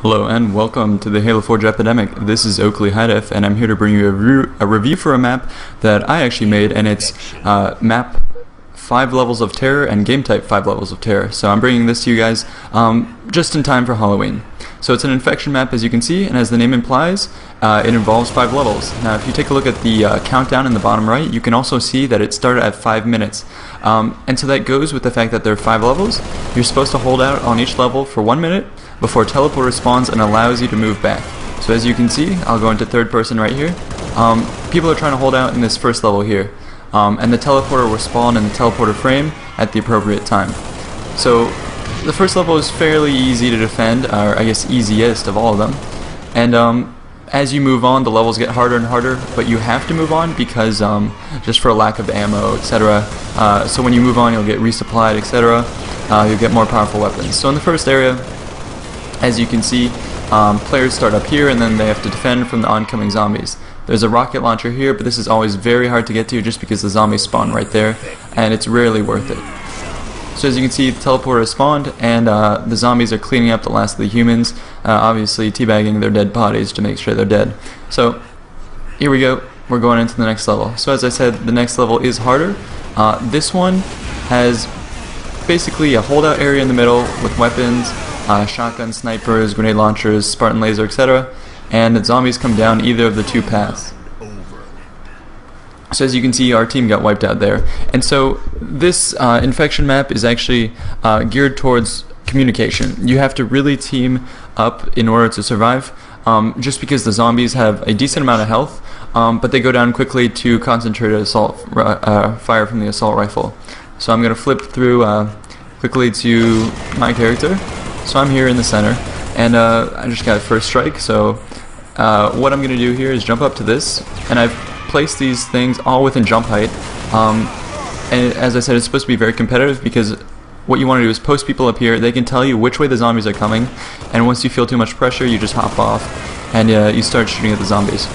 Hello and welcome to the Halo Forge Epidemic. This is Oakley Highdef, and I'm here to bring you a review for a map that I actually made, and it's map 5 levels of terror and game type 5 levels of terror. So I'm bringing this to you guys just in time for Halloween. So it's an infection map, as you can see, and as the name implies, it involves 5 levels. Now if you take a look at the countdown in the bottom right, you can also see that it started at 5 minutes. And so that goes with the fact that there are 5 levels. You're supposed to hold out on each level for 1 minute before teleport spawns and allows you to move back. So as you can see, I'll go into third person right here. People are trying to hold out in this first level here. And the teleporter will spawn in the teleporter frame at the appropriate time. So the first level is fairly easy to defend, or I guess easiest of all of them. And as you move on, the levels get harder and harder, but you have to move on because just for a lack of ammo, etc. So when you move on, you'll get resupplied, etc. You'll get more powerful weapons. So in the first area, as you can see, players start up here and then they have to defend from the oncoming zombies. There's a rocket launcher here, but this is always very hard to get to just because the zombies spawn right there, and it's rarely worth it. So as you can see, the teleporter has spawned, and the zombies are cleaning up the last of the humans, obviously teabagging their dead bodies to make sure they're dead. So here we go, we're going into the next level. So as I said, the next level is harder. This one has basically a holdout area in the middle with weapons, shotgun, snipers, grenade launchers, Spartan laser, etc. And the zombies come down either of the two paths. So as you can see, our team got wiped out there. And so this infection map is actually geared towards communication. You have to really team up in order to survive, just because the zombies have a decent amount of health, but they go down quickly to concentrated assault fire from the assault rifle. So I'm going to flip through quickly to my character. So I'm here in the center, and I just got first strike. So what I'm going to do here is jump up to this, and I've placed these things all within jump height. And as I said, it's supposed to be very competitive because what you want to do is post people up here. They can tell you which way the zombies are coming, and once you feel too much pressure, you just hop off and you start shooting at the zombies.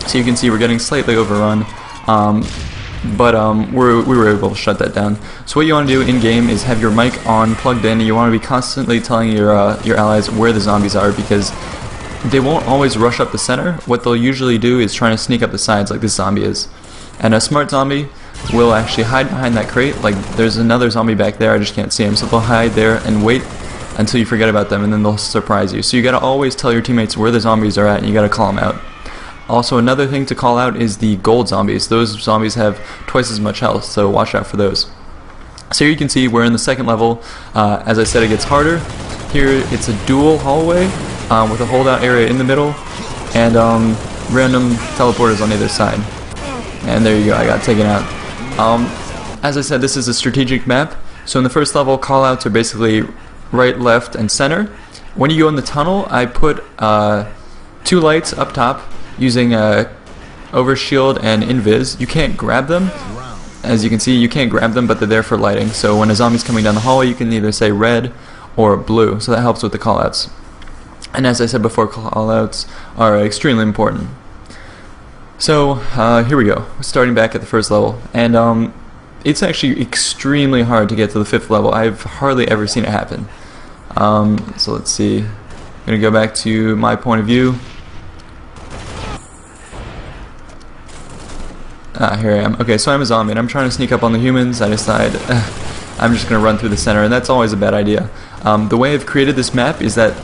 So you can see we're getting slightly overrun. But we were able to shut that down. So what you want to do in game is have your mic on, plugged in. You want to be constantly telling your allies where the zombies are, because they won't always rush up the center. What they'll usually do is try to sneak up the sides like this zombie is. And a smart zombie will actually hide behind that crate. Like there's another zombie back there, I just can't see him. So they'll hide there and wait until you forget about them, and then they'll surprise you. So you gotta always tell your teammates where the zombies are at, and you gotta call them out. Also, another thing to call out is the gold zombies. Those zombies have twice as much health, so watch out for those. So here you can see we're in the second level. As I said, it gets harder. Here it's a dual hallway with a holdout area in the middle and random teleporters on either side. And there you go, I got taken out. As I said, this is a strategic map. So in the first level, callouts are basically right, left, and center. When you go in the tunnel, I put 2 lights up top, using overshield and invis. You can't grab them. As you can see, you can't grab them, but they're there for lighting. So when a zombie's coming down the hallway, you can either say red or blue. So that helps with the callouts. And as I said before, callouts are extremely important. So here we go. We're starting back at the first level, and it's actually extremely hard to get to the 5th level. I've hardly ever seen it happen. So let's see. I'm gonna go back to my point of view. Here I am. Okay, so I'm a zombie and I'm trying to sneak up on the humans. I decide I'm just going to run through the center, and that's always a bad idea. The way I've created this map is that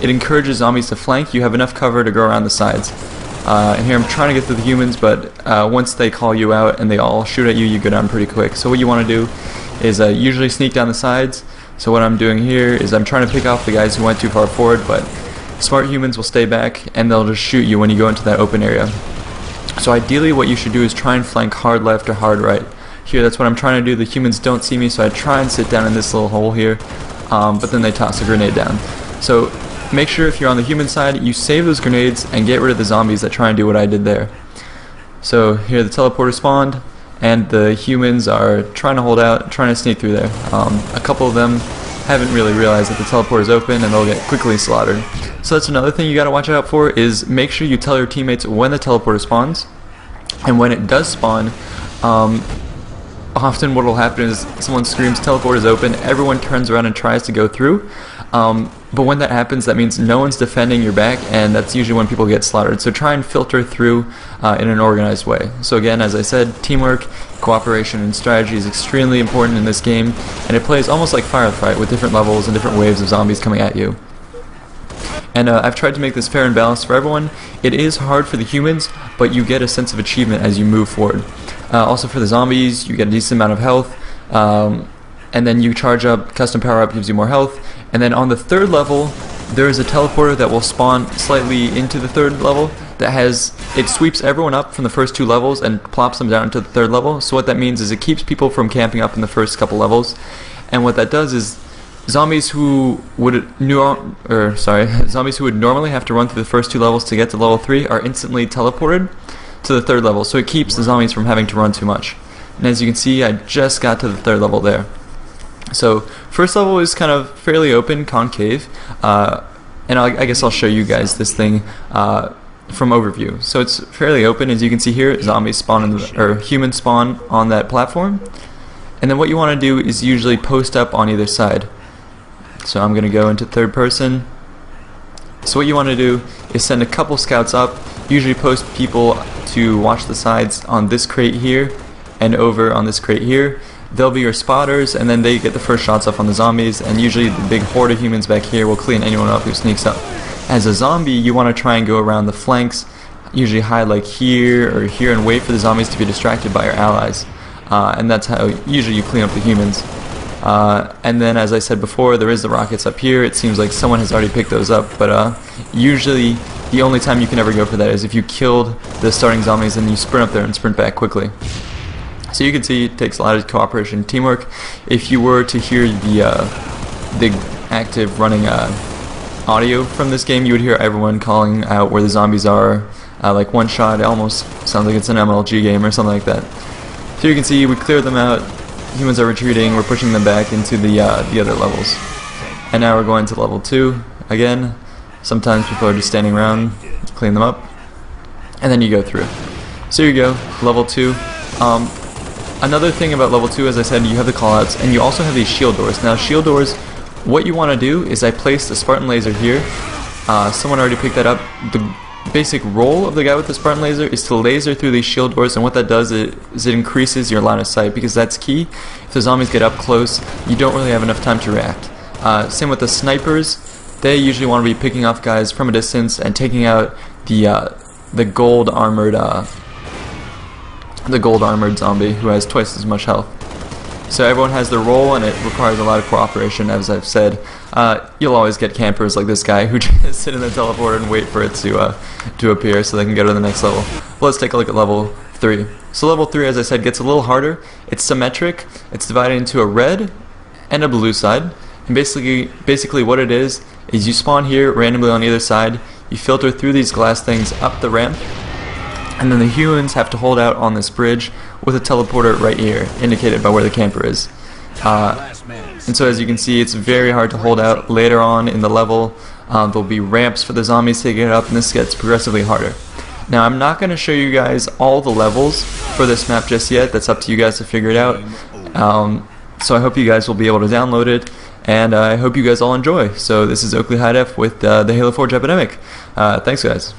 it encourages zombies to flank. You have enough cover to go around the sides. And here I'm trying to get to the humans, but once they call you out and they all shoot at you, you go down pretty quick. So what you want to do is usually sneak down the sides. So what I'm doing here is I'm trying to pick off the guys who went too far forward, but smart humans will stay back and they'll just shoot you when you go into that open area. So ideally what you should do is try and flank hard left or hard right. Here, that's what I'm trying to do. The humans don't see me, so I try and sit down in this little hole here, but then they toss a grenade down. So make sure if you're on the human side, you save those grenades and get rid of the zombies that try and do what I did there. So here the teleporter spawned, and the humans are trying to hold out, trying to sneak through there. A couple of them haven't really realized that the teleporter is open, and they'll get quickly slaughtered. So that's another thing you gotta watch out for, is make sure you tell your teammates when the teleporter spawns, and when it does spawn, often what will happen is someone screams teleport is open, everyone turns around and tries to go through, But when that happens, that means no one's defending your back, and that's usually when people get slaughtered. So try and filter through in an organized way. So again, as I said, teamwork, cooperation, and strategy is extremely important in this game, and it plays almost like Firefight with different levels and different waves of zombies coming at you. And I've tried to make this fair and balanced for everyone. It is hard for the humans, but you get a sense of achievement as you move forward. Also for the zombies, you get a decent amount of health, and then you charge up, custom power up gives you more health, and then on the 3rd level, there is a teleporter that will spawn slightly into the 3rd level that it sweeps everyone up from the first 2 levels and plops them down into the 3rd level. So what that means is it keeps people from camping up in the first couple levels, and what that does is zombies who would normally have to run through the first 2 levels to get to level 3 are instantly teleported to the 3rd level, so it keeps the zombies from having to run too much. And as you can see, I just got to the 3rd level there. So first level is kind of fairly open, concave, and I guess I'll show you guys this thing from overview. So it's fairly open, as you can see here. Zombies spawn or humans spawn on that platform, and then what you want to do is usually post up on either side. So I'm going to go into 3rd person. So what you want to do is send a couple scouts up, usually post people to watch the sides on this crate here and over on this crate here. They'll be your spotters, and then they get the first shots off on the zombies, and usually the big horde of humans back here will clean anyone up who sneaks up. As a zombie, you want to try and go around the flanks, usually hide like here or here and wait for the zombies to be distracted by your allies. And that's how usually you clean up the humans. And then, as I said before, there is the rockets up here. It seems like someone has already picked those up, but usually the only time you can ever go for that is if you killed the starting zombies and you sprint up there and sprint back quickly. So you can see it takes a lot of cooperation and teamwork. If you were to hear the active running audio from this game, you would hear everyone calling out where the zombies are, like one shot. It almost sounds like it's an MLG game or something like that. So you can see we cleared them out. Humans are retreating. We're pushing them back into the other levels. And now we're going to level 2 again. Sometimes people are just standing around, clean them up, and then you go through. So here you go, level 2. Another thing about level 2, as I said, you have the callouts, and you also have these shield doors. Now shield doors, what you want to do is I placed the Spartan laser here. Someone already picked that up. The basic role of the guy with the Spartan laser is to laser through these shield doors, and what that does is it increases your line of sight, because that's key. If the zombies get up close, you don't really have enough time to react. Same with the snipers. They usually want to be picking off guys from a distance and taking out the gold armored zombie who has twice as much health. So everyone has their role, and it requires a lot of cooperation. As I've said, you'll always get campers like this guy who just sit in the teleporter and wait for it to appear so they can go to the next level. Well, let's take a look at level 3. So level 3, as I said, gets a little harder. It's symmetric. It's divided into a red and a blue side. And basically what it is you spawn here randomly on either side. You filter through these glass things up the ramp, and then the humans have to hold out on this bridge with a teleporter right here, indicated by where the camper is. And so as you can see, it's very hard to hold out. Later on in the level, there'll be ramps for the zombies to get up, and this gets progressively harder. Now, I'm not going to show you guys all the levels for this map just yet. That's up to you guys to figure it out. So I hope you guys will be able to download it, and I hope you guys all enjoy. So this is Oakley High Def with the Halo Forge Epidemic. Thanks, guys.